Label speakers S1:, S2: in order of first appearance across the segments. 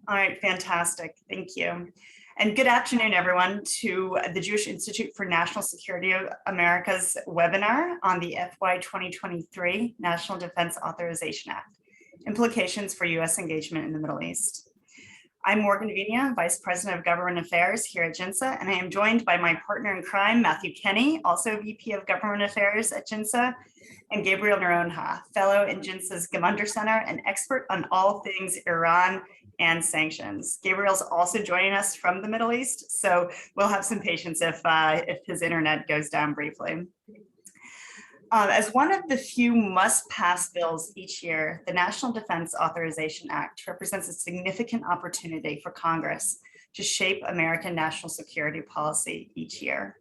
S1: All right, fantastic. Thank you. And good afternoon, everyone, to the Jewish Institute for National Security of America's webinar on the FY 2023 National Defense Authorization Act, Implications for U.S. Engagement in the Middle East. I'm Morgan Vinia, Vice President of Government Affairs here at JINSA, and I am joined by my partner in crime, Matthew Kenny, also VP of Government Affairs at JINSA, and Gabriel Naronha, fellow in JINSA's Gemunder Center and expert on all things Iran and sanctions. Gabriel's also joining us from the Middle East, so we'll have some patience if his internet goes down briefly. As one of the few must-pass bills each year, the National Defense Authorization Act represents a significant opportunity for Congress to shape American national security policy each year.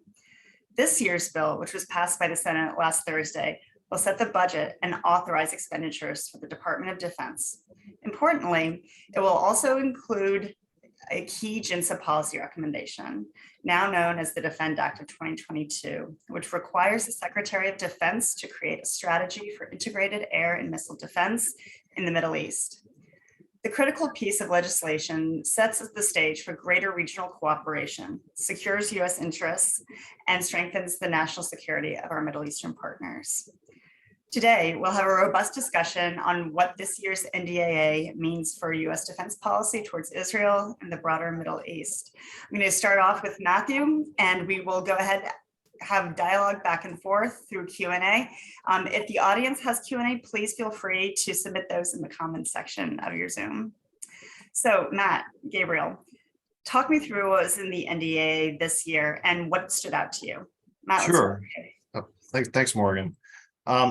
S1: This year's bill, which was passed by the Senate last Thursday, will set the budget and authorize expenditures for the Department of Defense. Importantly, it will also include a key JINSA policy recommendation, now known as the Defend Act of 2022, which requires the Secretary of Defense to create a strategy for integrated air and missile defense in the Middle East. The critical piece of legislation sets the stage for greater regional cooperation, secures U.S. interests, and strengthens the national security of our Middle Eastern partners. Today, we'll have a robust discussion on what this year's NDAA means for U.S. defense policy towards Israel and the broader Middle East. I'm going to start off with Matthew, and we will go ahead have dialogue back and forth through Q&A. If the audience has Q&A, please feel free to submit those in the comments section of your Zoom. So Matt, Gabriel, talk me through what was in the NDAA this year and what stood out to you. Matt,
S2: sure. Thanks, Morgan.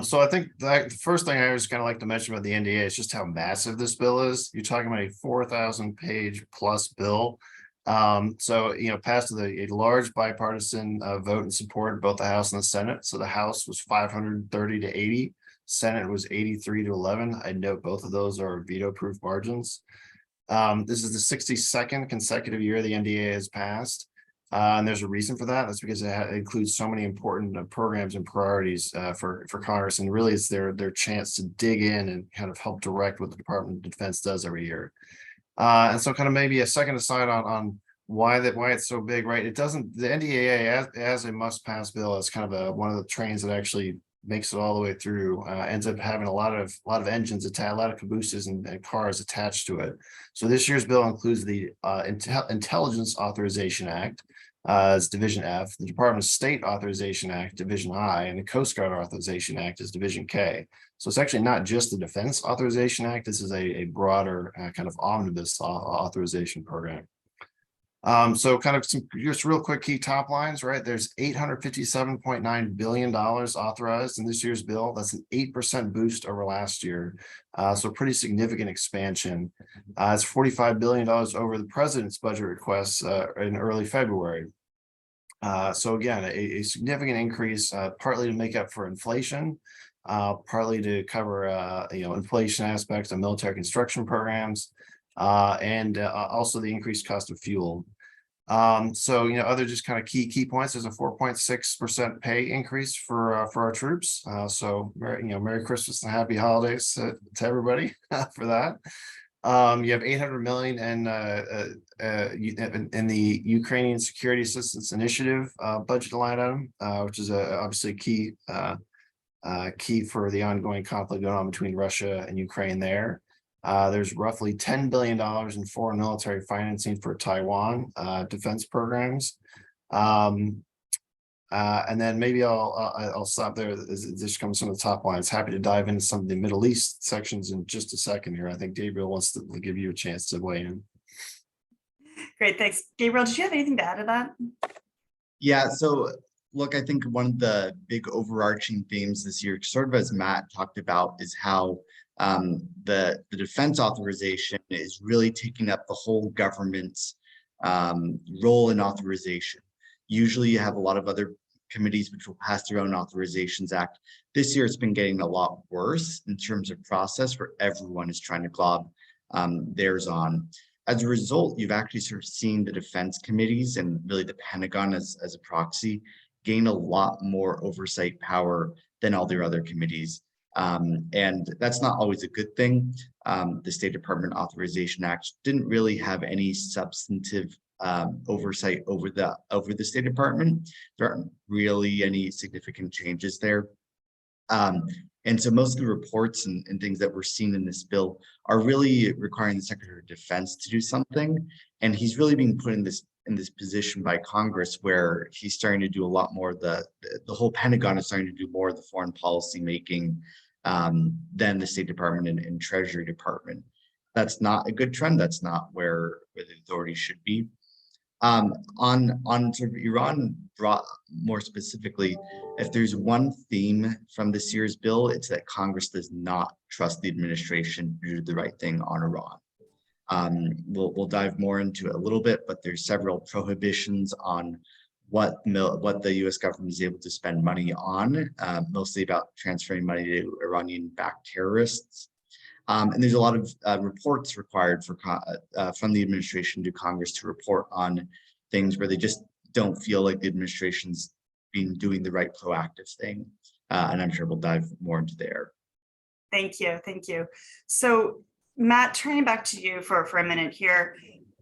S2: So I think the first thing I always kind of like to mention about the NDA is just how massive this bill is. You're talking about a 4,000 page plus bill. So, passed with a large bipartisan vote in support of both the House and the Senate. So the House was 530 to 80, Senate was 83 to 11. I note both of those are veto-proof margins. This is the 62nd consecutive year the NDA has passed. And there's a reason for that. That's because it includes so many important programs and priorities for Congress, and really it's their chance to dig in and kind of help direct what the Department of Defense does every year. And so kind of maybe a second aside on why it's so big, right? It doesn't, the NDAA as a must-pass bill is kind of one of the trains that actually makes it all the way through, ends up having a lot of engines attached, a lot of cabooses and cars attached to it. So this year's bill includes the Intelligence Authorization Act, as Division F, the Department of State Authorization Act, Division I, and the Coast Guard Authorization Act is Division K. So it's actually not just the Defense Authorization Act. This is a broader kind of omnibus authorization program. So kind of some just real quick key top lines, right? There's $857.9 billion authorized in this year's bill. That's an 8% boost over last year. So pretty significant expansion. It's $45 billion over the president's budget requests in early February. So again, a significant increase, partly to make up for inflation, partly to cover inflation aspects of military construction programs, and also the increased cost of fuel. So other just kind of key points. There's a 4.6% pay increase for our troops. So Merry Christmas and Happy Holidays to everybody for that. You have $800 million in the Ukrainian Security Assistance Initiative budget line item, which is obviously key for the ongoing conflict going on between Russia and Ukraine there. There's roughly $10 billion in foreign military financing for Taiwan defense programs. And then maybe I'll stop there. This comes from the top lines. Happy to dive into some of the Middle East sections in just a second here. I think Gabriel wants to give you a chance to weigh in.
S1: Great, thanks. Gabriel, did you have anything to add to that?
S3: Yeah, so look, I think one of the big overarching themes this year, sort of as Matt talked about, is how the defense authorization is really taking up the whole government's role in authorization. Usually you have a lot of other committees which will pass their own authorizations act. This year it's been getting a lot worse in terms of process, where everyone is trying to glob theirs on. As a result, you've actually sort of seen the defense committees and really the Pentagon as a proxy gain a lot more oversight power than all their other committees. And that's not always a good thing. The State Department Authorization Act didn't really have any substantive oversight over the State Department. There aren't really any significant changes there. And so most of the reports and things that we're seeing in this bill are really requiring the Secretary of Defense to do something. And he's really being put in this position by Congress, where he's starting to do a lot more. The whole Pentagon is starting to do more of the foreign policy making than the State Department and Treasury Department. That's not a good trend. That's not where the authority should be. On sort of Iran, more specifically, if there's one theme from this year's bill, it's that Congress does not trust the administration to do the right thing on Iran. We'll dive more into it a little bit, but there's several prohibitions on what the U.S. government is able to spend money on, mostly about transferring money to Iranian-backed terrorists. And there's a lot of reports required from the administration to Congress to report on things where they just don't feel like the administration's been doing the right proactive thing. And I'm sure we'll dive more into there.
S1: Thank you. Thank you. So, Matt, turning back to you for a minute here,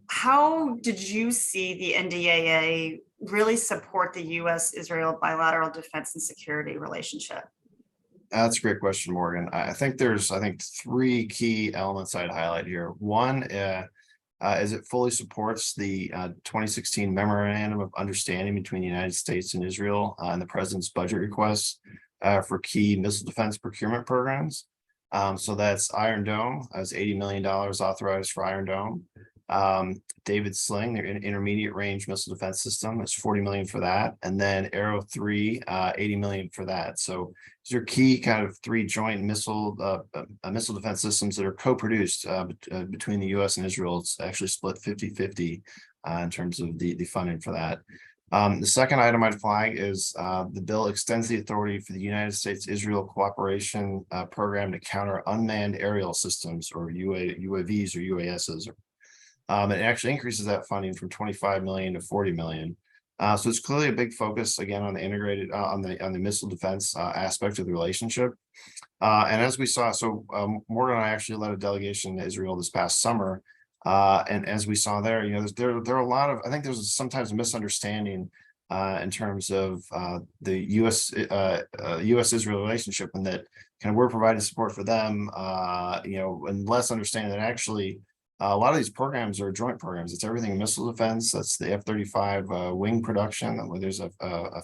S1: how did you see the NDAA really support the U.S.-Israel bilateral defense and security relationship?
S2: That's a great question, Morgan. I think there's three key elements I'd highlight here. One is it fully supports the 2016 Memorandum of Understanding between the United States and Israel and the President's budget requests for key missile defense procurement programs. So that's Iron Dome, as $80 million authorized for Iron Dome. David Sling, their intermediate range missile defense system, is $40 million for that, and then Arrow 3, $80 million for that. So these are key kind of three joint missile defense systems that are co-produced between the U.S. and Israel. It's actually split 50-50 in terms of the funding for that. The second item I'd flag is the bill extends the authority for the United States-Israel Cooperation Program to counter unmanned aerial systems, or UAVs or UASs. It actually increases that funding from 25 million to 40 million. So it's clearly a big focus again on the integrated on the missile defense aspect of the relationship. And as we saw, Morgan and I actually led a delegation to Israel this past summer. And as we saw there, there are a lot of, I think there's sometimes a misunderstanding in terms of the U.S.-Israel relationship, and that kind of we're providing support for them, and less understanding that actually a lot of these programs are joint programs. It's everything missile defense. That's the F-35 wing production, where there's a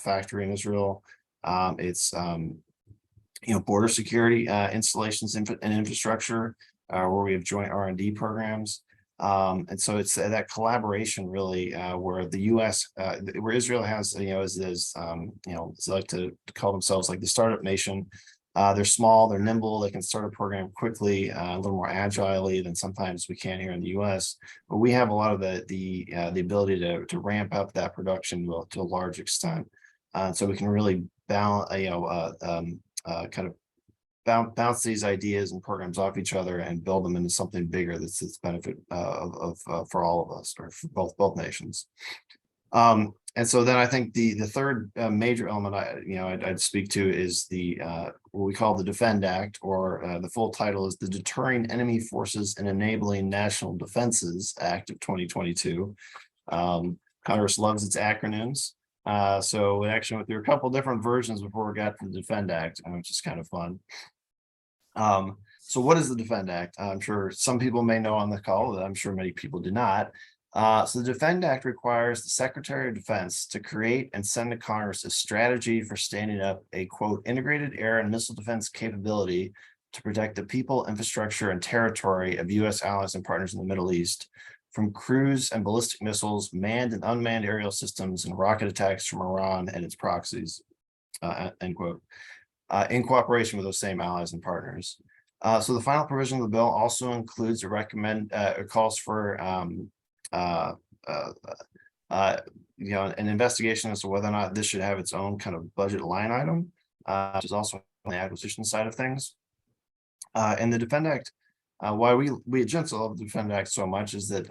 S2: factory in Israel. It's border security installations and infrastructure, where we have joint R&D programs. And so it's that collaboration really, where the U.S., where Israel has, as they like to call themselves like the startup nation. They're small, they're nimble, they can start a program quickly, a little more agilely than sometimes we can here in the U.S. But we have a lot of the ability to ramp up that production to a large extent, so we can really balance, kind of bounce these ideas and programs off each other and build them into something bigger that's benefit for all of us, or for both nations. And so then I think the third major element I'd speak to is the what we call the Defend Act, or the full title is the Deterring Enemy Forces and Enabling National Defenses Act of 2022. Congress loves its acronyms. So it actually went through a couple different versions before we got to the Defend Act, which is kind of fun. So what is the Defend Act? I'm sure some people may know on the call, that I'm sure many people do not. So the Defend Act requires the Secretary of Defense to create and send to Congress a strategy for standing up a, quote, integrated air and missile defense capability to protect the people, infrastructure, and territory of U.S. allies and partners in the Middle East from cruise and ballistic missiles, manned and unmanned aerial systems, and rocket attacks from Iran and its proxies, end quote, in cooperation with those same allies and partners. So the final provision of the bill also includes calls for an investigation as to whether or not this should have its own kind of budget line item, which is also on the acquisition side of things. And the Defend Act, why we at Gents love the Defend Act so much is that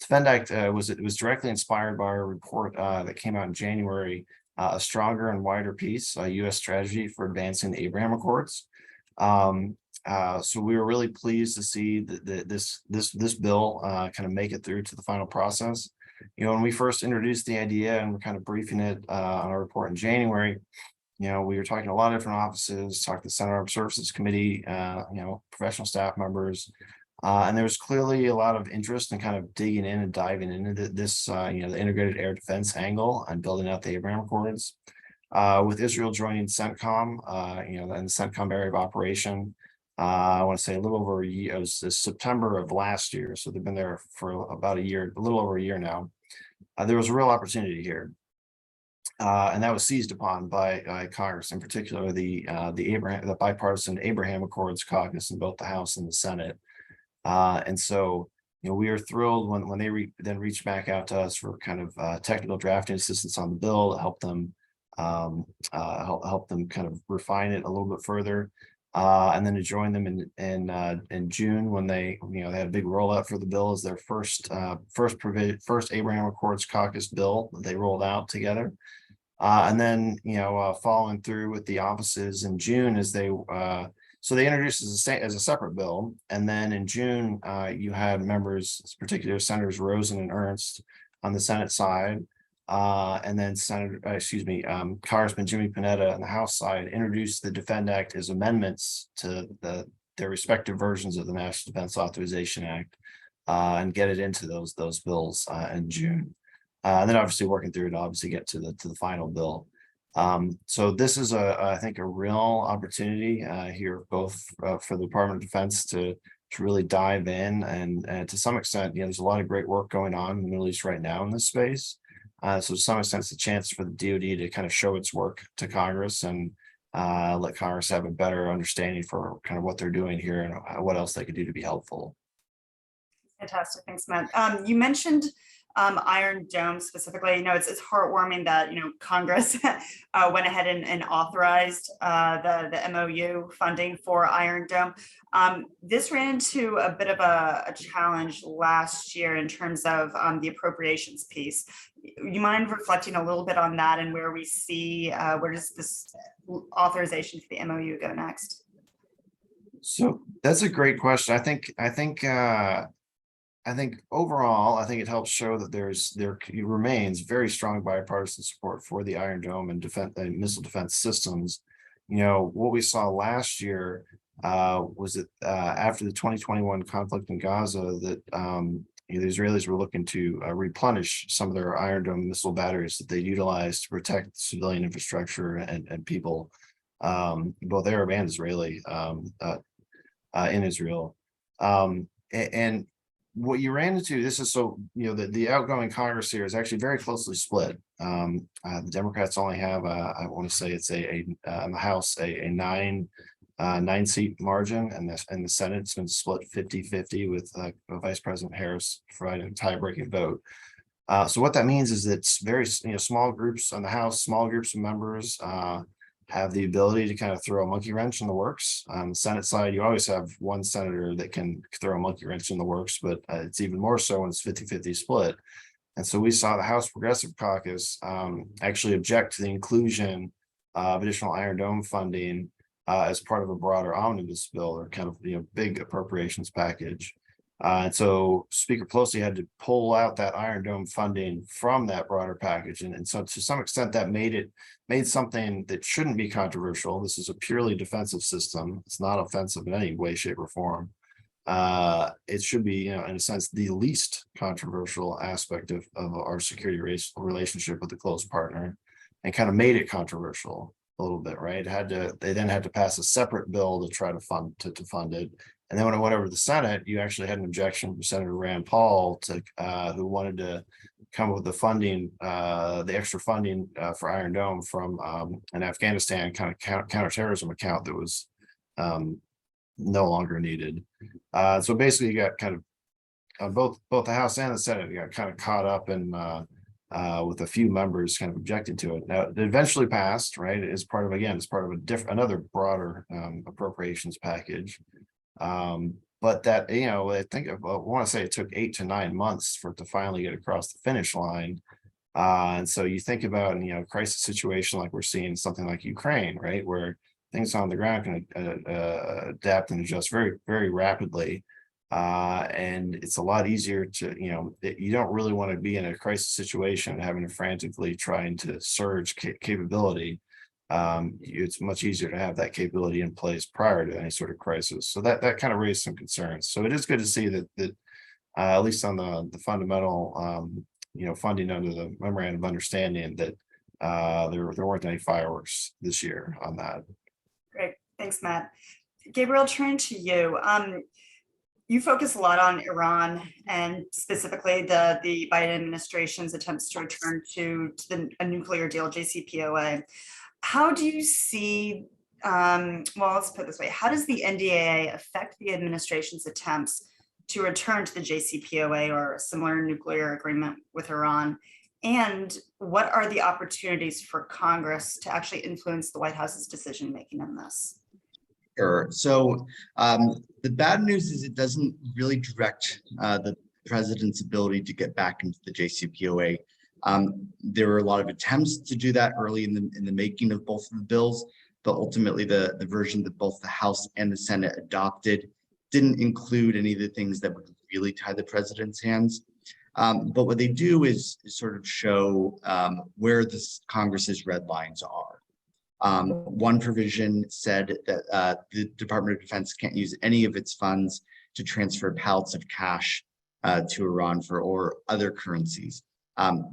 S2: Defend Act was directly inspired by a report that came out in January, A Stronger and Wider Peace, a U.S. Strategy for Advancing the Abraham Accords. So we were really pleased to see that this bill kind of make it through to the final process. When we first introduced the idea and we're kind of briefing it on our report in January, we were talking to a lot of different offices, talked to the Center Armed Services Committee, professional staff members, and there was clearly a lot of interest in kind of digging in and diving into this, the integrated air defense angle and building out the Abraham Accords. With Israel joining CENTCOM, and the CENTCOM area of operation, I want to say a little over a year. It was September of last year, so they've been there for about a year, a little over a year now. There was a real opportunity here. And that was seized upon by Congress, in particular the bipartisan Abraham Accords caucus in both the House and the Senate. And so, we are thrilled when they then reached back out to us for kind of technical drafting assistance on the bill to help them help them kind of refine it a little bit further. And then to join them in June when they had a big rollout for the bill as their first Abraham Accords caucus bill that they rolled out together. And then, following through with the offices in June as they introduced as a separate bill. And then in June, you had members, particularly Senators Rosen and Ernst on the Senate side. And then Congressman Jimmy Panetta on the House side introduced the Defend Act as amendments to their respective versions of the National Defense Authorization Act, and get it into those bills in June. And then obviously working through it to obviously get to the final bill. So this is I think a real opportunity here, both for the Department of Defense to really dive in and to some extent, there's a lot of great work going on in the Middle East right now in this space. So to some extent, it's a chance for the DoD to kind of show its work to Congress and let Congress have a better understanding for kind of what they're doing here and what else they could do to be helpful.
S1: Fantastic, thanks, Matt. You mentioned Iron Dome specifically. It's heartwarming that Congress went ahead and authorized the MOU funding for Iron Dome. This ran into a bit of a challenge last year in terms of the appropriations piece. You mind reflecting a little bit on that and where we see where does this authorization for the MOU go next?
S2: So that's a great question. I think overall, I think it helps show that there remains very strong bipartisan support for the Iron Dome and missile defense systems. What we saw last year was that after the 2021 conflict in Gaza, that the Israelis were looking to replenish some of their Iron Dome missile batteries that they utilized to protect civilian infrastructure and people, both Arab and Israeli, in Israel. And what you ran into, this is the outgoing Congress here is actually very closely split. The Democrats only have I want to say it's in the House a 9-seat margin, and the Senate it's been split 50-50 with Vice President Harris providing a tie-breaking vote. So what that means is that it's very small groups on the House, small groups of members have the ability to kind of throw a monkey wrench in the works. On the Senate side, you always have one senator that can throw a monkey wrench in the works, but it's even more so when it's 50-50 split. And so we saw the House Progressive Caucus actually object to the inclusion of additional Iron Dome funding as part of a broader omnibus bill or kind of big appropriations package. And so Speaker Pelosi had to pull out that Iron Dome funding from that broader package. And so to some extent that made something that shouldn't be controversial. This is a purely defensive system. It's not offensive in any way, shape, or form. It should be, in a sense, the least controversial aspect of our security relationship with a close partner, and kind of made it controversial a little bit, right? They then had to pass a separate bill to try to fund it. And then when it went over to the Senate, you actually had an objection from Senator Rand Paul who wanted to come up with the funding, the extra funding for Iron Dome from an Afghanistan kind of counterterrorism account that was no longer needed. So basically, you got kind of both the House and the Senate, you got kind of caught up in with a few members kind of objecting to it. Now, it eventually passed, right? It's part of another broader appropriations package. But that, I think I want to say it took 8 to 9 months for it to finally get across the finish line. And so you think about, crisis situation like we're seeing something like Ukraine, right? Where things on the ground can adapt and adjust very, very rapidly. And it's a lot easier to, you don't really want to be in a crisis situation having to frantically trying to surge capability. It's much easier to have that capability in place prior to any sort of crisis. So that kind of raised some concerns. So it is good to see that at least on the fundamental, funding under the memorandum of understanding that there weren't any fireworks this year on that.
S1: Great, thanks, Matt. Gabriel, turn to you. You focus a lot on Iran and specifically the Biden administration's attempts to return to a nuclear deal, JCPOA. How do you see, well, let's put it this way, how does the NDAA affect the administration's attempts to return to the JCPOA or a similar nuclear agreement with Iran? And what are the opportunities for Congress to actually influence the White House's decision-making on this?
S3: Sure. So the bad news is it doesn't really direct the president's ability to get back into the JCPOA. There were a lot of attempts to do that early in the making of both of the bills, but ultimately the version that both the House and the Senate adopted didn't include any of the things that would really tie the president's hands. But what they do is sort of show where this Congress's red lines are. One provision said that the Department of Defense can't use any of its funds to transfer pallets of cash to Iran or other currencies.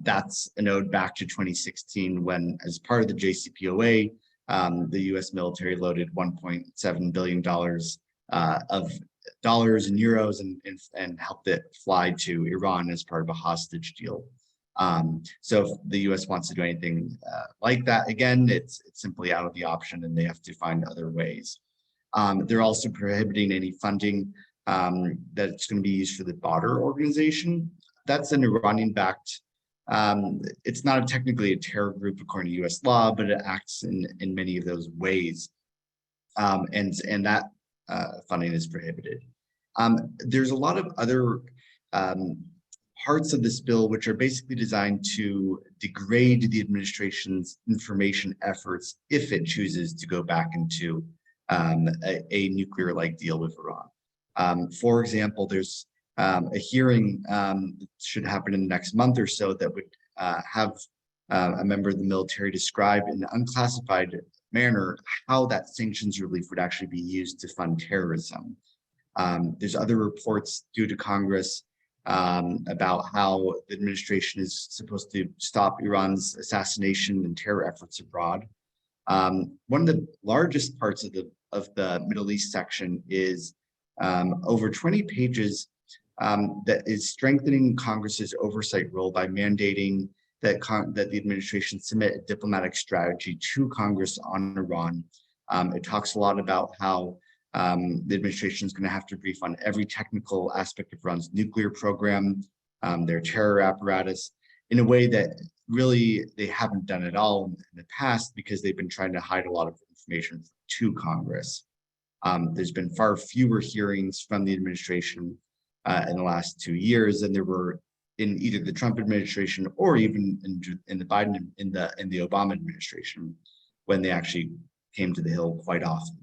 S3: That's an ode back to 2016 when, as part of the JCPOA, the US military loaded $1.7 billion of dollars and euros and helped it fly to Iran as part of a hostage deal. So if the US wants to do anything like that, again, it's simply out of the option and they have to find other ways. They're also prohibiting any funding that's going to be used for the Badr organization. That's an Iranian-backed, it's not technically a terror group according to US law, but it acts in many of those ways. And that funding is prohibited. There's a lot of other parts of this bill which are basically designed to degrade the administration's information efforts if it chooses to go back into a nuclear-like deal with Iran. For example, there's a hearing that should happen in the next month or so that would have a member of the military describe in an unclassified manner how that sanctions relief would actually be used to fund terrorism. There's other reports due to Congress about how the administration is supposed to stop Iran's assassination and terror efforts abroad. One of the largest parts of the Middle East section is over 20 pages that is strengthening Congress's oversight role by mandating that the administration submit a diplomatic strategy to Congress on Iran. It talks a lot about how the administration is going to have to brief on every technical aspect of Iran's nuclear program, their terror apparatus, in a way that really they haven't done at all in the past because they've been trying to hide a lot of information to Congress. There's been far fewer hearings from the administration in the last 2 years than there were in either the Trump administration or even in the Biden in the Obama administration, when they actually came to the Hill quite often.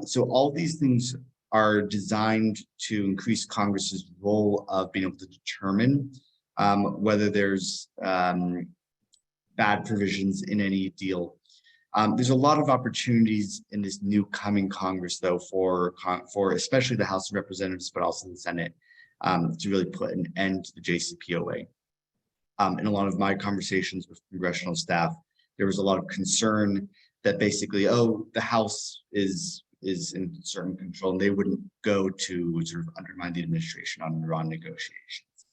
S3: So all these things are designed to increase Congress's role of being able to determine whether there's bad provisions in any deal. There's a lot of opportunities in this new coming Congress, though, for especially the House of Representatives, but also the Senate, to really put an end to the JCPOA. In a lot of my conversations with congressional staff, there was a lot of concern that basically, oh, the House is in certain control and they wouldn't go to sort of undermine the administration on Iran negotiations.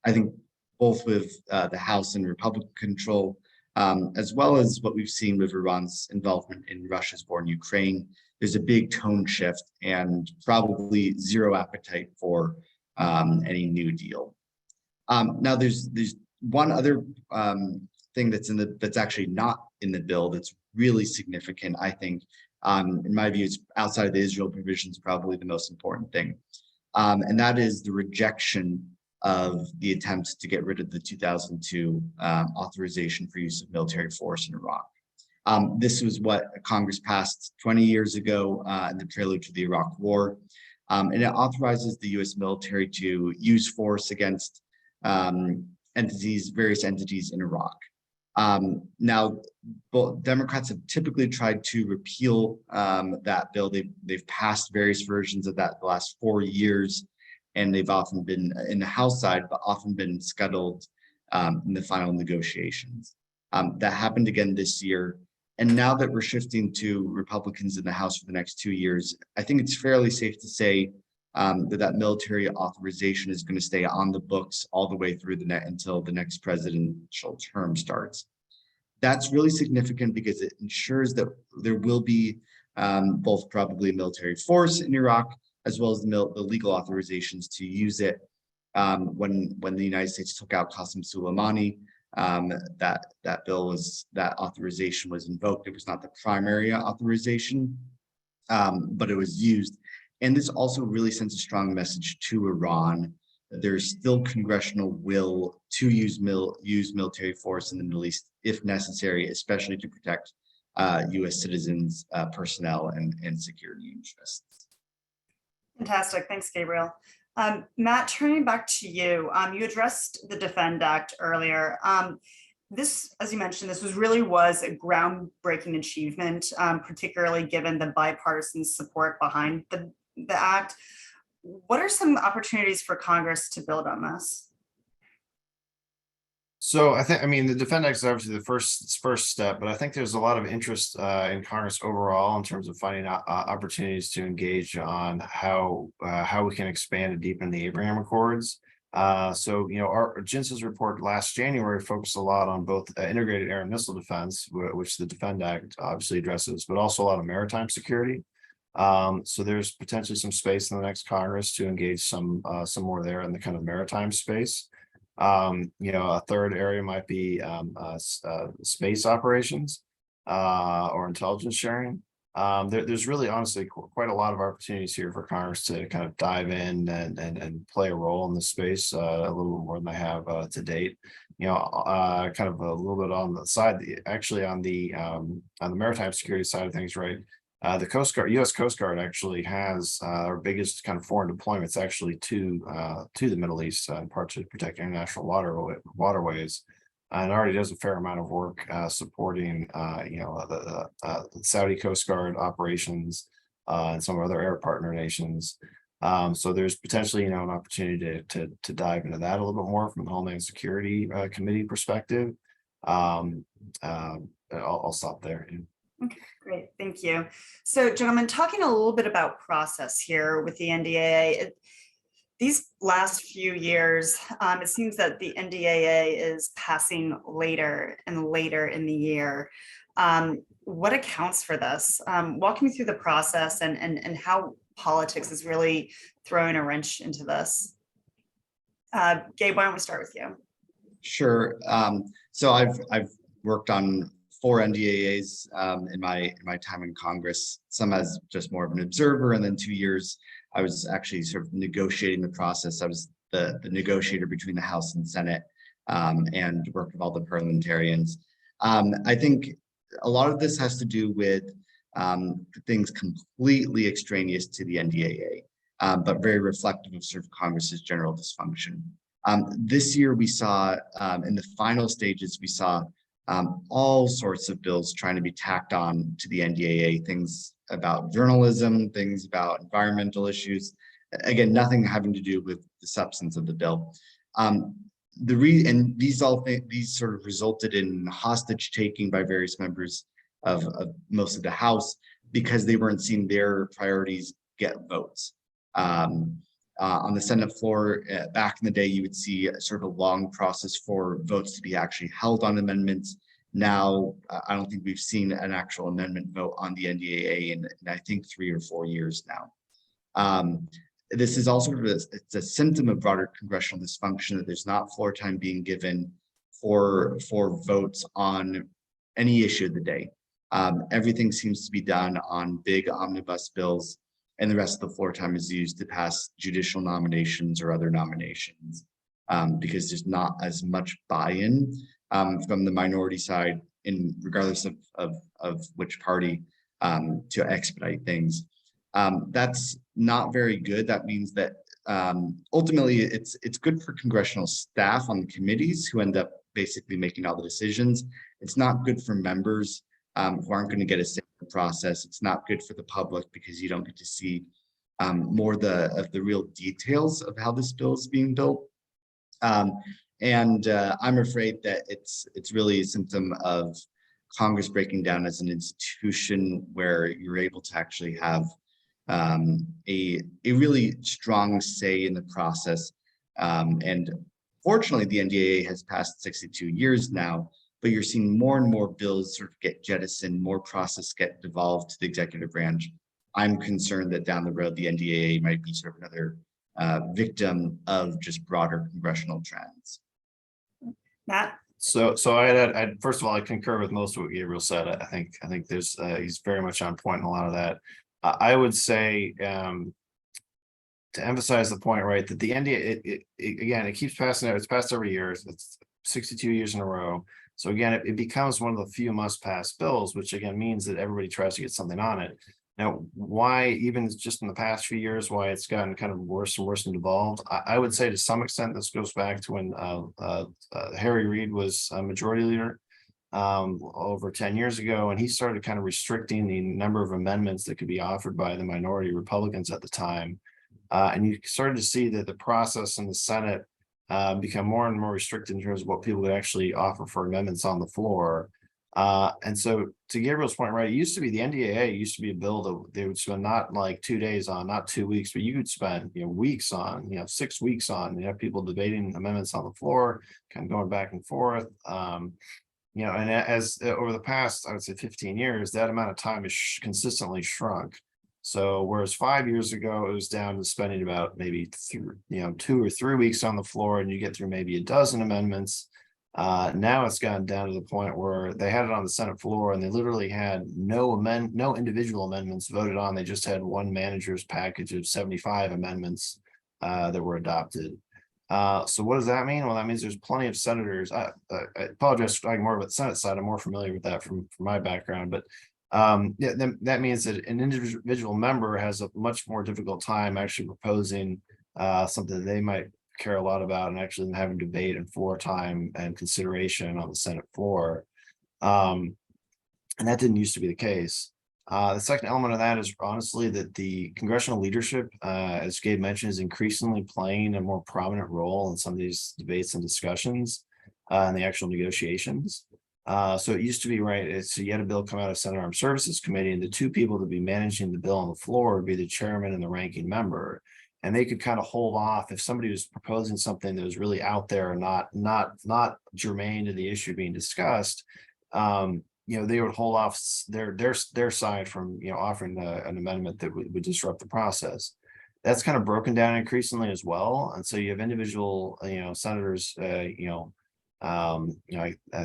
S3: I think both with the House and Republican control, as well as what we've seen with Iran's involvement in Russia's war in Ukraine, there's a big tone shift and probably zero appetite for any new deal. Now, there's one other thing that's actually not in the bill that's really significant, I think. In my view, it's outside of the Israel provisions, probably the most important thing. And that is the rejection of the attempts to get rid of the 2002 authorization for use of military force in Iraq. This was what Congress passed 20 years ago in the prelude to the Iraq War. And it authorizes the U.S. military to use force against various entities in Iraq. Now, both Democrats have typically tried to repeal that bill. They've passed various versions of that the last 4 years, and they've often been in the House side, but often been scuttled in the final negotiations. That happened again this year. And now that we're shifting to Republicans in the House for the next 2 years, I think it's fairly safe to say that military authorization is going to stay on the books all the way through until the next presidential term starts. That's really significant because it ensures that there will be both probably military force in Iraq, as well as the legal authorizations to use it. When the United States took out Qasem Soleimani, that authorization was invoked. It was not the primary authorization, but it was used. And this also really sends a strong message to Iran that there's still congressional will to use military force in the Middle East if necessary, especially to protect U.S. citizens, personnel, and security interests.
S1: Fantastic. Thanks, Gabriel. Matt, turning back to you, you addressed the Defend Act earlier. This, as you mentioned, this was a groundbreaking achievement, particularly given the bipartisan support behind the act. What are some opportunities for Congress to build on this?
S2: So I mean, the Defend Act is obviously the first step, but I think there's a lot of interest in Congress overall in terms of finding opportunities to engage on how we can expand and deepen the Abraham Accords. So, our JINS's report last January focused a lot on both integrated air and missile defense, which the Defend Act obviously addresses, but also a lot of maritime security. So there's potentially some space in the next Congress to engage some more there in the kind of maritime space. A third area might be space operations or intelligence sharing. There's really honestly quite a lot of opportunities here for Congress to kind of dive in and play a role in this space a little more than they have to date. Kind of a little bit on the side, actually on the maritime security side of things, right? The Coast Guard, U.S. Coast Guard actually has our biggest kind of foreign deployments actually to the Middle East, in part to protect international waterways, and already does a fair amount of work supporting the Saudi Coast Guard operations and some other air partner nations. So there's potentially an opportunity to dive into that a little bit more from the Homeland Security Committee perspective. I'll stop there.
S1: Okay, great. Thank you. So, gentlemen, talking a little bit about process here with the NDAA, these last few years, it seems that the NDAA is passing later and later in the year. What accounts for this? Walk me through the process and how politics is really throwing a wrench into this. Gabe, why don't we start with you?
S3: Sure. So I've worked on 4 NDAAs in my time in Congress, some as just more of an observer, and then 2 years I was actually sort of negotiating the process. I was the negotiator between the House and Senate and worked with all the parliamentarians. I think a lot of this has to do with things completely extraneous to the NDAA, but very reflective of sort of Congress's general dysfunction. This year we saw in the final stages, we saw all sorts of bills trying to be tacked on to the NDAA, things about journalism, things about environmental issues. Again, nothing having to do with the substance of the bill. These sort of resulted in hostage taking by various members of most of the House because they weren't seeing their priorities get votes. On the Senate floor, back in the day, you would see a sort of a long process for votes to be actually held on amendments. Now, I don't think we've seen an actual amendment vote on the NDAA in I think 3 or 4 years now. This is also it's a symptom of broader congressional dysfunction that there's not floor time being given for votes on any issue of the day. Everything seems to be done on big omnibus bills, and the rest of the floor time is used to pass judicial nominations or other nominations because there's not as much buy-in from the minority side in regardless of which party to expedite things. That's not very good. That means that ultimately it's good for congressional staff on the committees who end up basically making all the decisions. It's not good for members who aren't going to get a say in the process. It's not good for the public because you don't get to see more of the real details of how this bill is being built. And I'm afraid that it's really a symptom of Congress breaking down as an institution where you're able to actually have a really strong say in the process. And fortunately, the NDAA has passed 62 years now, but you're seeing more and more bills sort of get jettisoned, more process get devolved to the executive branch. I'm concerned that down the road, the NDAA might be sort of another victim of just broader congressional trends.
S1: Matt?
S2: So I'd first of all, I concur with most of what Gabriel said. I think there's he's very much on point in a lot of that. I would say to emphasize the point, right, that the NDA again, it keeps passing out. It's passed every year. It's 62 years in a row. So again, it becomes one of the few must-pass bills, which again means that everybody tries to get something on it. Now, why, even just in the past few years, why it's gotten kind of worse and worse and devolved, I would say to some extent this goes back to when Harry Reid was a majority leader over 10 years ago, and he started kind of restricting the number of amendments that could be offered by the minority Republicans at the time. And you started to see that the process in the Senate become more and more restricted in terms of what people could actually offer for amendments on the floor. And so to Gabriel's point, right, it used to be the NDAA used to be a bill that they would spend not like 2 days on, not 2 weeks, but you could spend, weeks on, 6 weeks on. You have people debating amendments on the floor, kind of going back and forth. And as over the past, I would say 15 years, that amount of time is consistently shrunk. So whereas 5 years ago, it was down to spending about maybe 2 or 3 weeks on the floor, and you get through maybe a dozen amendments. Now it's gotten down to the point where they had it on the Senate floor and they literally had no individual amendments voted on. They just had one manager's package of 75 amendments that were adopted. So what does that mean? Well, that means there's plenty of senators. I apologize for talking more about the Senate side. I'm more familiar with that from my background, but that means that an individual member has a much more difficult time actually proposing something that they might care a lot about and actually having debate and floor time and consideration on the Senate floor. And that didn't used to be the case. The second element of that is honestly that the congressional leadership, as Gabe mentioned, is increasingly playing a more prominent role in some of these debates and discussions and the actual negotiations. So it used to be, right, so you had a bill come out of Senate Armed Services Committee, and the two people to be managing the bill on the floor would be the chairman and the ranking member. And they could kind of hold off if somebody was proposing something that was really out there and not germane to the issue being discussed. They would hold off their side from offering an amendment that would disrupt the process. That's kind of broken down increasingly as well, and so you have individual senators. I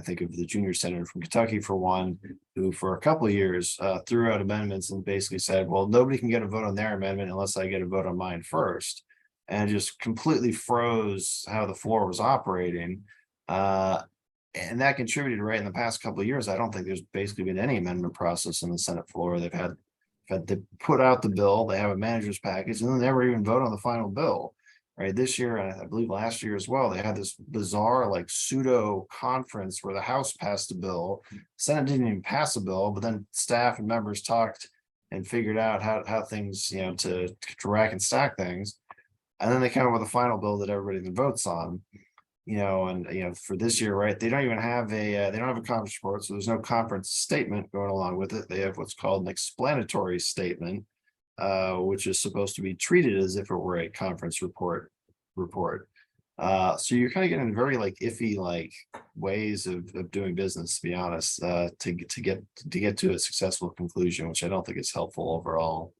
S2: think of the junior senator from Kentucky for one, who for a couple of years threw out amendments and basically said, well, nobody can get a vote on their amendment unless I get a vote on mine first, and just completely froze how the floor was operating. And that contributed, right, in the past couple of years. I don't think there's basically been any amendment process in the Senate floor. They've had to put out the bill, they have a manager's package, and then never even vote on the final bill. Right, this year, and I believe last year as well, they had this bizarre like pseudo conference where the House passed a bill, Senate didn't even pass a bill, but then staff and members talked and figured out how things, to rack and stack things, and then they come up with a final bill that everybody then votes on. And for this year, right, they don't even have they don't have a conference report, so there's no conference statement going along with it. They have what's called an explanatory statement, which is supposed to be treated as if it were a conference report. So you're kind of getting very like iffy ways of doing business, to be honest, to get to a successful conclusion, which I don't think is helpful overall.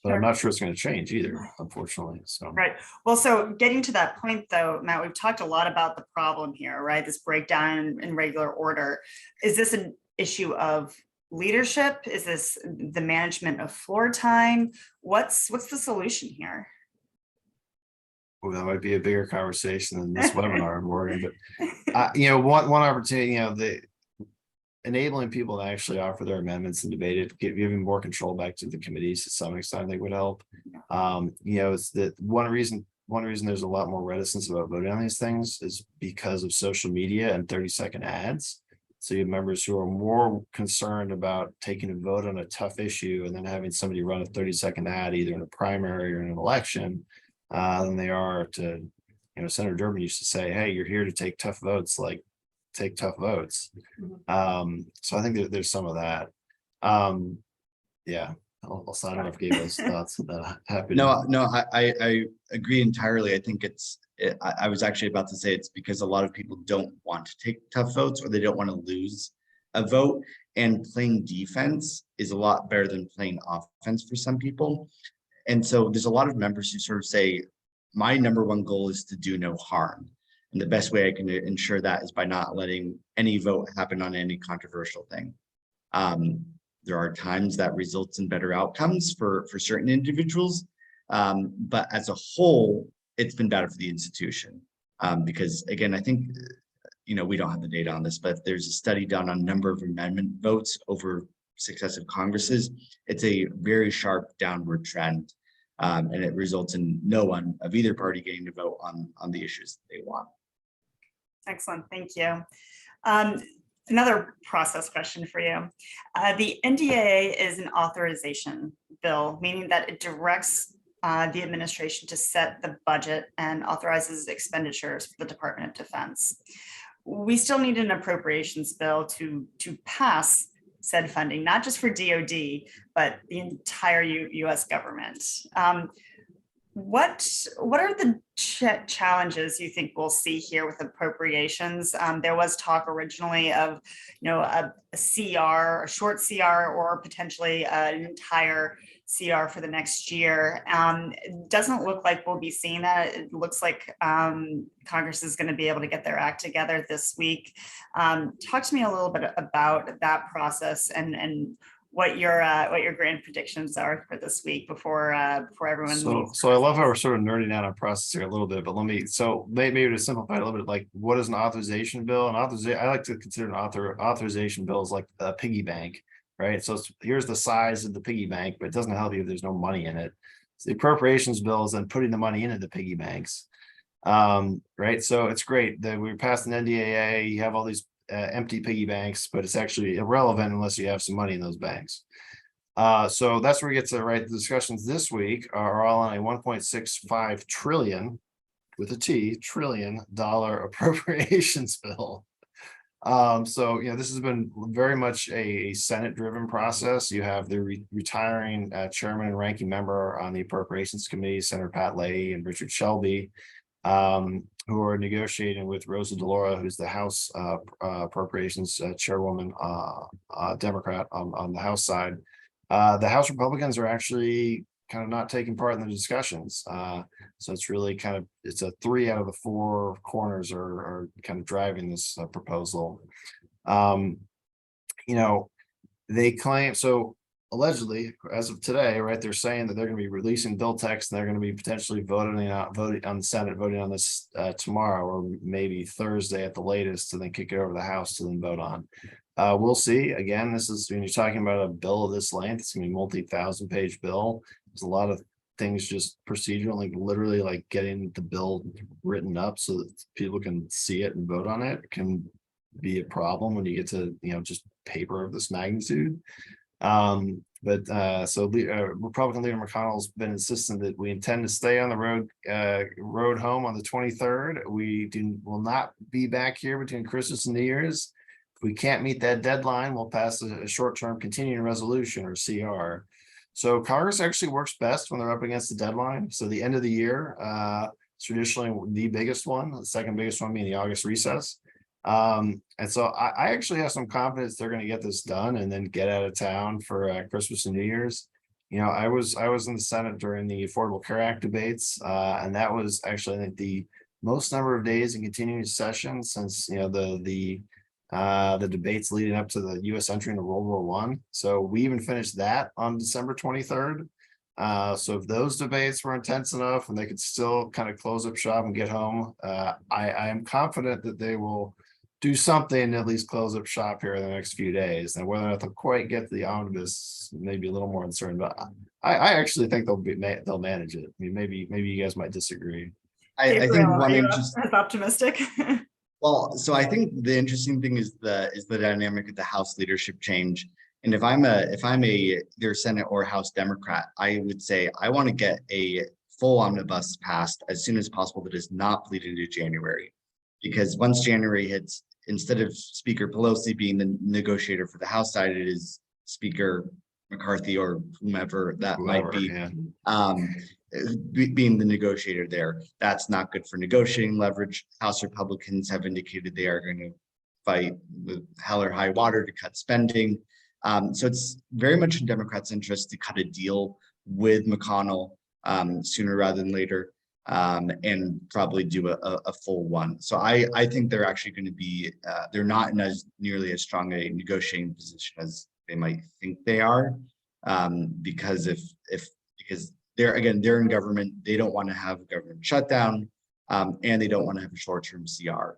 S2: But I'm not sure it's going to change either, unfortunately. So
S1: right. Well, so getting to that point, though, Matt, we've talked a lot about the problem here, right? This breakdown in regular order. Is this an issue of leadership? Is this the management of floor time? What's the solution here?
S2: Well, that might be a bigger conversation than this webinar, Morgan. But one opportunity, enabling people to actually offer their amendments and debate it, giving more control back to the committees to some extent, I think would help. It's that one reason there's a lot more reticence about voting on these things is because of social media and 30-second ads. So you have members who are more concerned about taking a vote on a tough issue and then having somebody run a 30-second ad either in a primary or in an election than they are to, Senator Durbin used to say, hey, you're here to take tough votes, like take tough votes. So I think there's some of that. Yeah, I'll sign off, gave those thoughts. Happy to.
S3: No, I agree entirely. I think I was actually about to say it's because a lot of people don't want to take tough votes or they don't want to lose a vote, and playing defense is a lot better than playing offense for some people. And so there's a lot of members who sort of say, my number one goal is to do no harm. And the best way I can ensure that is by not letting any vote happen on any controversial thing. There are times that results in better outcomes for certain individuals. But as a whole, it's been better for the institution. Because again, I think, we don't have the data on this, but if there's a study done on number of amendment votes over successive Congresses, it's a very sharp downward trend. And it results in no one of either party getting to vote on the issues that they want.
S1: Excellent, thank you. Another process question for you. The NDAA is an authorization bill, meaning that it directs the administration to set the budget and authorizes expenditures for the Department of Defense. We still need an appropriations bill to pass said funding, not just for DoD, but the entire US government. What are the challenges you think we'll see here with appropriations? There was talk originally of, a CR, a short CR, or potentially an entire CR for the next year. It doesn't look like we'll be seeing that. It looks like Congress is going to be able to get their act together this week. Talk to me a little bit about that process and what your grand predictions are for this week before everyone leaves.
S2: So I love how we're sort of nerding out on process here a little bit, but maybe to simplify it a little bit, like what is an authorization bill? I like to consider an authorization bill as like a piggy bank, right? So here's the size of the piggy bank, but it doesn't help you if there's no money in it. So the appropriations bill is then putting the money into the piggy banks, right? So it's great that we passed an NDAA. You have all these empty piggy banks, but it's actually irrelevant unless you have some money in those banks. So that's where we get to, right, the discussions this week are all on a 1.65 trillion with a T trillion dollar appropriations bill. So this has been very much a Senate driven process. You have the retiring chairman and ranking member on the Appropriations Committee, Senator Pat Leahy and Richard Shelby, who are negotiating with Rosa DeLauro, who's the House Appropriations Chairwoman, Democrat on the House side. The House Republicans are actually kind of not taking part in the discussions. So it's really it's a 3 out of the 4 corners are kind of driving this proposal. They claim, so allegedly, as of today, right, they're saying that they're going to be releasing bill text and they're going to be potentially voting on the Senate, voting on this tomorrow or maybe Thursday at the latest, and then kick it over to the House to then vote on. We'll see. Again, this is when you're talking about a bill of this length, it's going to be a multi-thousand page bill. There's a lot of things just procedural, like literally like getting the bill written up so that people can see it and vote on it can be a problem when you get to, just paper of this magnitude. So Republican leader McConnell's been insistent that we intend to stay on the road home on the 23rd. We will not be back here between Christmas and New Year's. If we can't meet that deadline, we'll pass a short-term continuing resolution or CR. So Congress actually works best when they're up against the deadline. So the end of the year, traditionally the biggest one, the second biggest one being the August recess. And so I actually have some confidence they're going to get this done and then get out of town for Christmas and New Year's. I was in the Senate during the Affordable Care Act debates, and that was actually, I think, the most number of days in continuing session since the debates leading up to the U.S. entry into World War I. So we even finished that on December 23rd. So if those debates were intense enough and they could still kind of close up shop and get home, I am confident that they will do something to at least close up shop here in the next few days. And whether or not they'll quite get to the omnibus, maybe a little more uncertain, but I actually think they'll manage it. I mean, maybe you guys might disagree.
S3: I think
S1: Gabriel,
S3: one
S1: are you
S3: interesting.
S1: as optimistic?
S3: Well, so I think the interesting thing is the dynamic of the House leadership change. And if I'm a either Senate or House Democrat, I would say I want to get a full omnibus passed as soon as possible that is not bleed into January. Because once January hits, instead of Speaker Pelosi being the negotiator for the House side, it is Speaker McCarthy or whomever that might be.
S2: Yeah.
S3: Being the negotiator there. That's not good for negotiating leverage. House Republicans have indicated they are going to fight with hell or high water to cut spending. So it's very much in Democrats' interest to cut a deal with McConnell sooner rather than later, and probably do a full one. So I think they're actually going to be, they're not in as nearly as strong a negotiating position as they might think they are, because because they're in government, they don't want to have a government shutdown, and they don't want to have a short-term CR.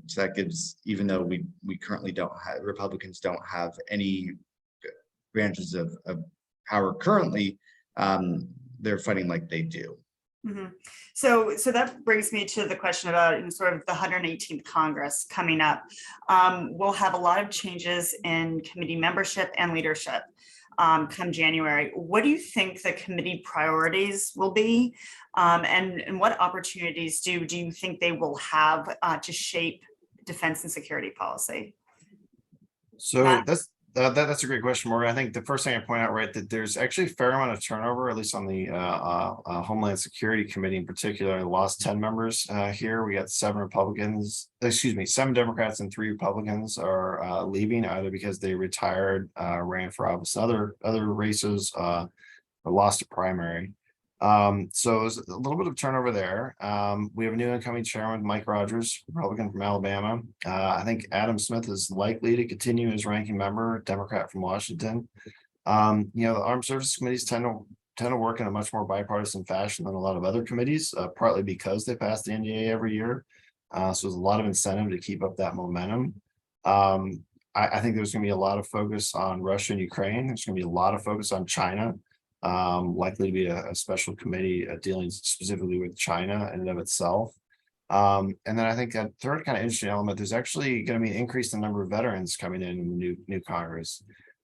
S3: So that gives, even though we currently don't have, Republicans don't have any branches of power currently, they're fighting like they do.
S1: Mm-hmm. So that brings me to the question about sort of the 118th Congress coming up. We'll have a lot of changes in committee membership and leadership come January. What do you think the committee priorities will be, and what opportunities do you think they will have to shape defense and security policy?
S2: So that's a great question, Morgan. I think the first thing I point out, right, that there's actually a fair amount of turnover, at least on the Homeland Security Committee in particular. I lost 10 members here. We got 7 Democrats and 3 Republicans are leaving, either because they retired, ran for office, other races, or lost a primary. So there's a little bit of turnover there. We have a new incoming chairman, Mike Rogers, Republican from Alabama. I think Adam Smith is likely to continue as ranking member, Democrat from Washington. The Armed Services Committees tend to work in a much more bipartisan fashion than a lot of other committees, partly because they pass the NDA every year. So there's a lot of incentive to keep up that momentum. I think there's going to be a lot of focus on Russia and Ukraine. There's going to be a lot of focus on China. Likely to be a special committee dealing specifically with China in and of itself. And then I think that third kind of interesting element, there's actually going to be an increase in the number of veterans coming in the new Congress.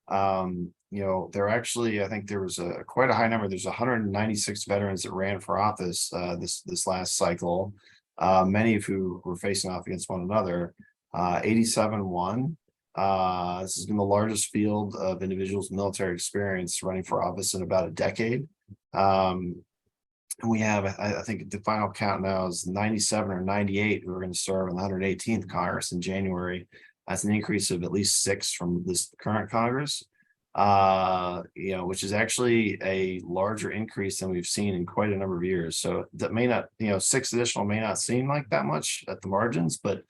S2: There actually, I think there was quite a high number. There's 196 veterans that ran for office this last cycle, many of who were facing off against one another. 87 won. This has been the largest field of individuals with military experience running for office in about a decade. And we have, I think the final count now is 97 or 98 who are going to serve in the 118th Congress in January. That's an increase of at least 6 from this current Congress, which is actually a larger increase than we've seen in quite a number of years. So that may not, 6 additional may not seem like that much at the margins, but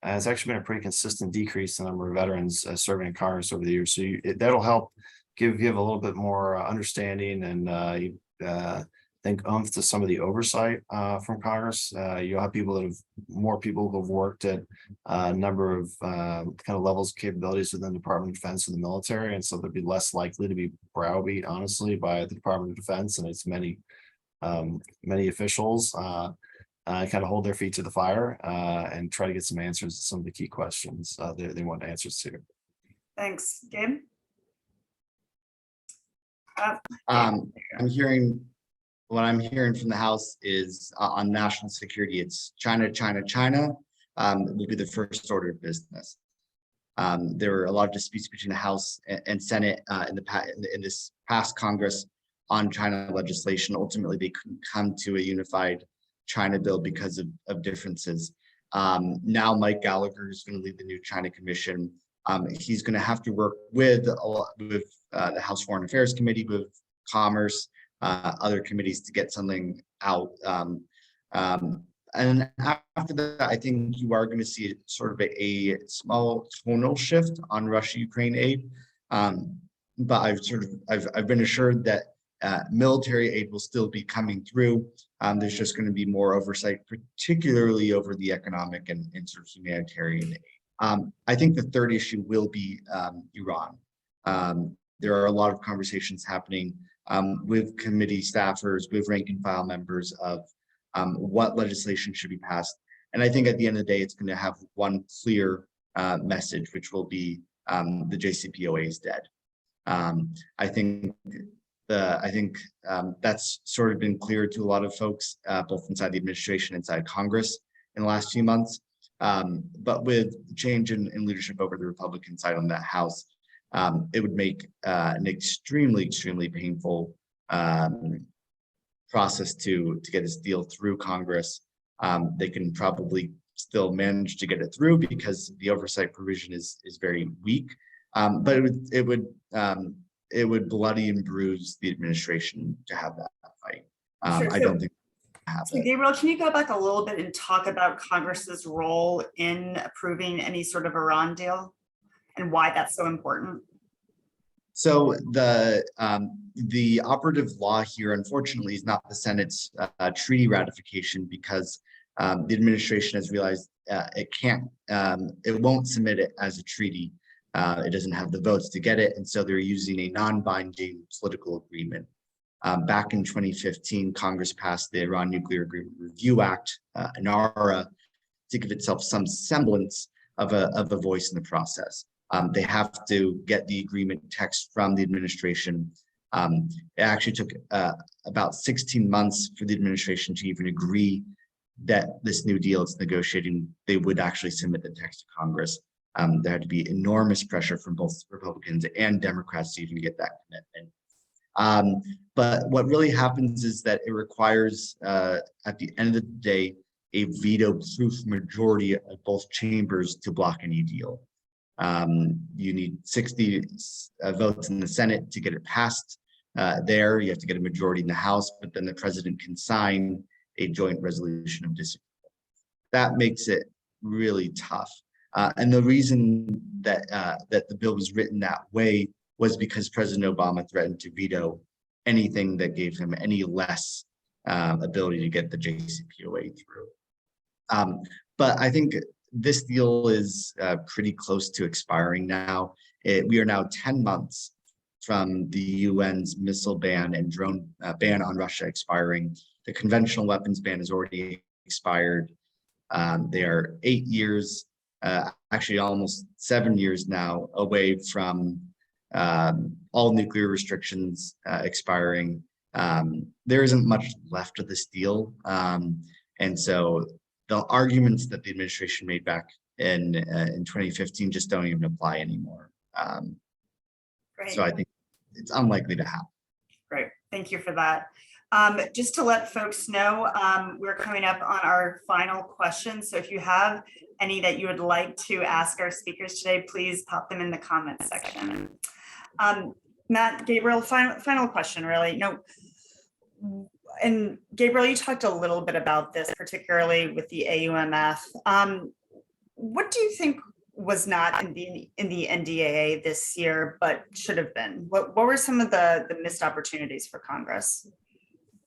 S2: it's actually been a pretty consistent decrease in the number of veterans serving in Congress over the years. So that'll help give a little bit more understanding and think oomph to some of the oversight from Congress. You'll have more people who have worked at a number of kind of levels of capabilities within the Department of Defense and the military, and so they'll be less likely to be browbeat, honestly, by the Department of Defense and its many officials. Kind of hold their feet to the fire and try to get some answers to some of the key questions they want answers to.
S1: Thanks, Gabe.
S3: What I'm hearing from the House is on national security, it's China will be the first order of business. There were a lot of disputes between the House and Senate in this past Congress on China legislation. Ultimately, they couldn't come to a unified China bill because of differences. Now Mike Gallagher is going to lead the new China Commission. He's going to have to work with the House Foreign Affairs Committee, with Commerce, other committees to get something out. And after that, I think you are going to see sort of a small tonal shift on Russia-Ukraine aid. But I've been assured that military aid will still be coming through. There's just going to be more oversight, particularly over the economic and sort of humanitarian aid. I think the third issue will be Iran. There are a lot of conversations happening with committee staffers, with rank and file members of what legislation should be passed. And I think at the end of the day, it's going to have one clear message, which will be the JCPOA is dead. I think that's sort of been clear to a lot of folks, both inside the administration, inside Congress in the last few months. But with change in leadership over the Republican side on that House, it would make an extremely painful process to get this deal through Congress. They can probably still manage to get it through because the oversight provision is very weak. But it would bloody and bruise the administration to have that fight.
S1: Sure.
S3: I don't think
S1: so Gabriel, can you go back a little bit and talk about Congress's role in approving any sort of Iran deal and why that's so important?
S3: So the operative law here, unfortunately, is not the Senate's treaty ratification because the administration has realized it won't submit it as a treaty. It doesn't have the votes to get it, and so they're using a non-binding political agreement. Back in 2015, Congress passed the Iran Nuclear Agreement Review Act, INARA, to give itself some semblance of a voice in the process. They have to get the agreement text from the administration. It actually took about 16 months for the administration to even agree that this new deal it's negotiating, they would actually submit the text to Congress. There had to be enormous pressure from both Republicans and Democrats to even get that commitment. But what really happens is that it requires, at the end of the day, a veto-proof majority of both chambers to block any deal. You need 60 votes in the Senate to get it passed there. You have to get a majority in the House, but then the president can sign a joint resolution of disagreement. That makes it really tough. And the reason that the bill was written that way was because President Obama threatened to veto anything that gave him any less ability to get the JCPOA through. But I think this deal is pretty close to expiring now. We are now 10 months from the UN's missile ban and drone ban on Russia expiring. The conventional weapons ban has already expired. They are 8 years, actually almost 7 years now away from all nuclear restrictions expiring. There isn't much left of this deal. And so the arguments that the administration made back in 2015 just don't even apply anymore. So I think it's unlikely to happen.
S1: Great, thank you for that. Just to let folks know, we're coming up on our final questions. So if you have any that you would like to ask our speakers today, please pop them in the comments section. Matt, Gabriel, final question, really. And Gabriel, you talked a little bit about this, particularly with the AUMF. What do you think was not in the NDAA this year, but should have been? What were some of the missed opportunities for Congress?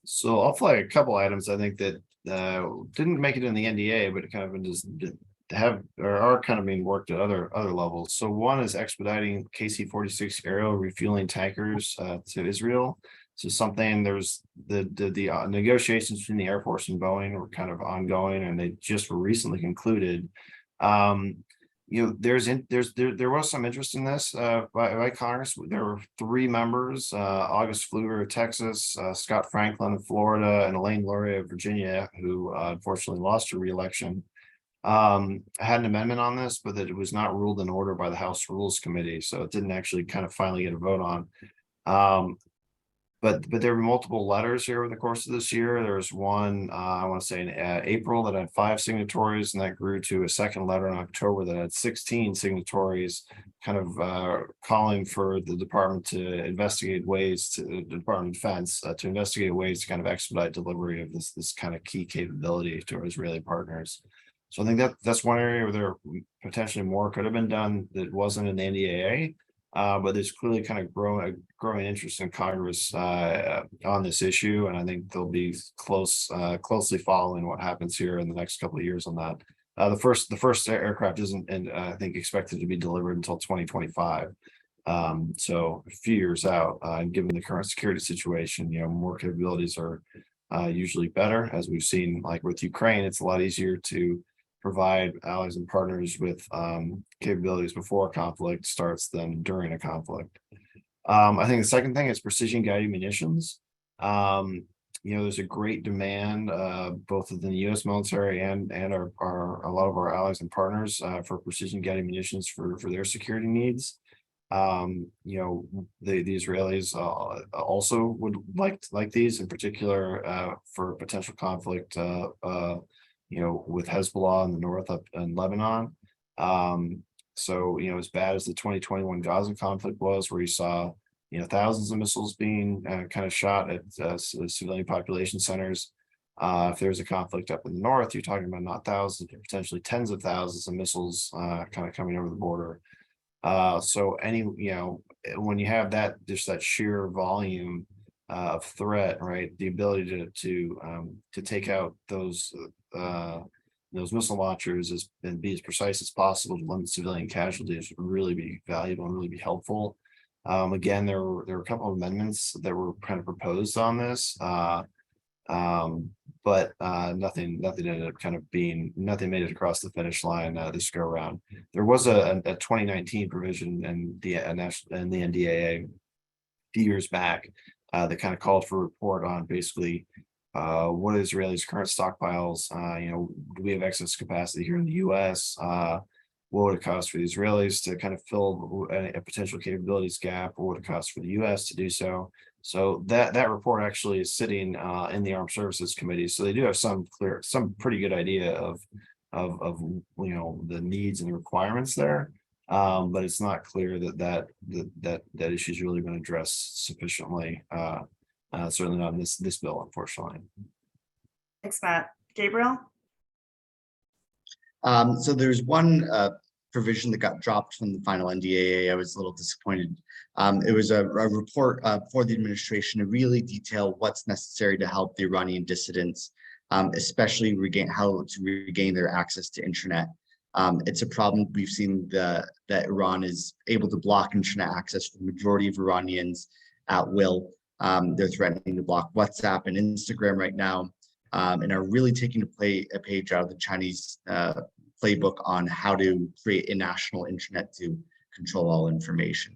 S2: So I'll flag a couple items I think that didn't make it in the NDA, but it kind of just have or are kind of being worked at other levels. So one is expediting KC-46 aerial refueling tankers to Israel. So something there's the negotiations between the Air Force and Boeing were kind of ongoing, and they just were recently concluded. There was some interest in this by Congress. There were 3 members: August Pfluger of Texas, Scott Franklin of Florida, and Elaine Luria of Virginia, who unfortunately lost her re-election. Had an amendment on this, but that it was not ruled in order by the House Rules Committee, so it didn't actually kind of finally get a vote on. But there were multiple letters here over the course of this year. There was one, I want to say in April, that had 5 signatories, and that grew to a second letter in October that had 16 signatories, kind of calling for the department to investigate ways to the Department of Defense to investigate ways to kind of expedite delivery of this kind of key capability to our Israeli partners. So I think that's one area where there potentially more could have been done that wasn't in the NDAA. But there's clearly kind of growing interest in Congress on this issue, and I think they'll be closely following what happens here in the next couple of years on that. The first aircraft isn't, I think, expected to be delivered until 2025. So a few years out, and given the current security situation, more capabilities are usually better. As we've seen, like with Ukraine, it's a lot easier to provide allies and partners with capabilities before a conflict starts than during a conflict. I think the second thing is precision guided munitions. There's a great demand both within the U.S. military and a lot of our allies and partners for precision guided munitions for their security needs. The Israelis also would like these in particular for potential conflict with Hezbollah in the north up in Lebanon. So as bad as the 2021 Gaza conflict was, where you saw thousands of missiles being kind of shot at civilian population centers, if there's a conflict up in the north, you're talking about not thousands, but potentially tens of thousands of missiles kind of coming over the border. So when you have just that sheer volume of threat, right, the ability to take out those missile launchers and be as precise as possible to limit civilian casualties would really be valuable and really be helpful. Again, there were a couple of amendments that were kind of proposed on this, but nothing ended up nothing made it across the finish line this go around. There was a 2019 provision in the NDAA a few years back that kind of called for a report on basically what are Israelis' current stockpiles. Do we have excess capacity here in the U.S.? What would it cost for the Israelis to kind of fill a potential capabilities gap? What would it cost for the U.S. to do so? So that report actually is sitting in the Armed Services Committee. So they do have some pretty good idea of the needs and the requirements there. But it's not clear that issue is really been addressed sufficiently. Certainly not in this bill, unfortunately.
S1: Thanks, Matt. Gabriel?
S3: So there's one provision that got dropped from the final NDAA. I was a little disappointed. It was a report for the administration to really detail what's necessary to help the Iranian dissidents, especially how to regain their access to internet. It's a problem we've seen that Iran is able to block internet access for the majority of Iranians at will. They're threatening to block WhatsApp and Instagram right now, and are really taking a page out of the Chinese playbook on how to create a national internet to control all information.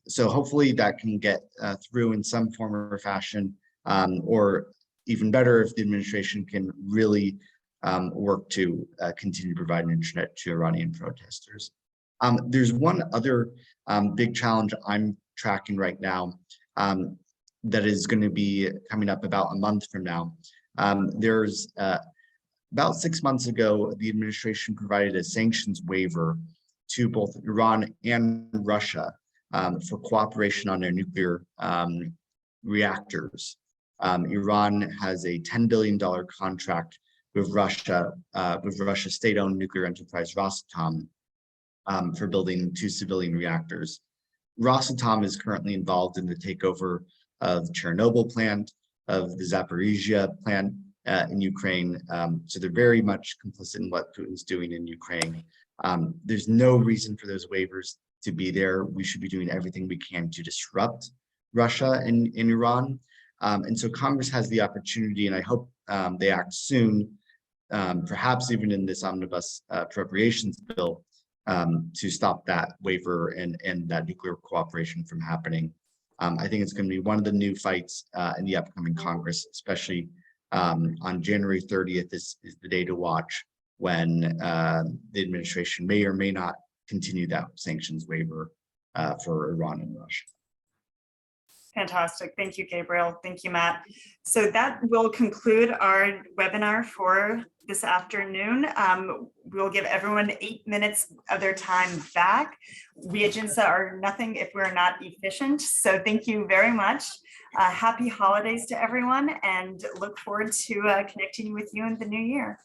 S3: So hopefully that can get through in some form or fashion, or even better if the administration can really work to continue to provide an internet to Iranian protesters. There's one other big challenge I'm tracking right now that is going to be coming up about a month from now. There's about 6 months ago, the administration provided a sanctions waiver to both Iran and Russia for cooperation on their nuclear reactors. Iran has a $10 billion contract with Russia's state-owned nuclear enterprise Rosatom for building 2 civilian reactors. Rosatom is currently involved in the takeover of the Chernobyl plant, of the Zaporizhia plant in Ukraine. So they're very much complicit in what Putin's doing in Ukraine. There's no reason for those waivers to be there. We should be doing everything we can to disrupt Russia and Iran. And so Congress has the opportunity, and I hope they act soon, perhaps even in this omnibus appropriations bill, to stop that waiver and that nuclear cooperation from happening. I think it's going to be one of the new fights in the upcoming Congress, especially on January 30th is the day to watch, when the administration may or may not continue that sanctions waiver for Iran and Russia.
S1: Fantastic. Thank you, Gabriel. Thank you, Matt. So that will conclude our webinar for this afternoon. We'll give everyone 8 minutes of their time back. We at GINSA are nothing if we're not efficient. So thank you very much. Happy holidays to everyone, and look forward to connecting with you in the new year.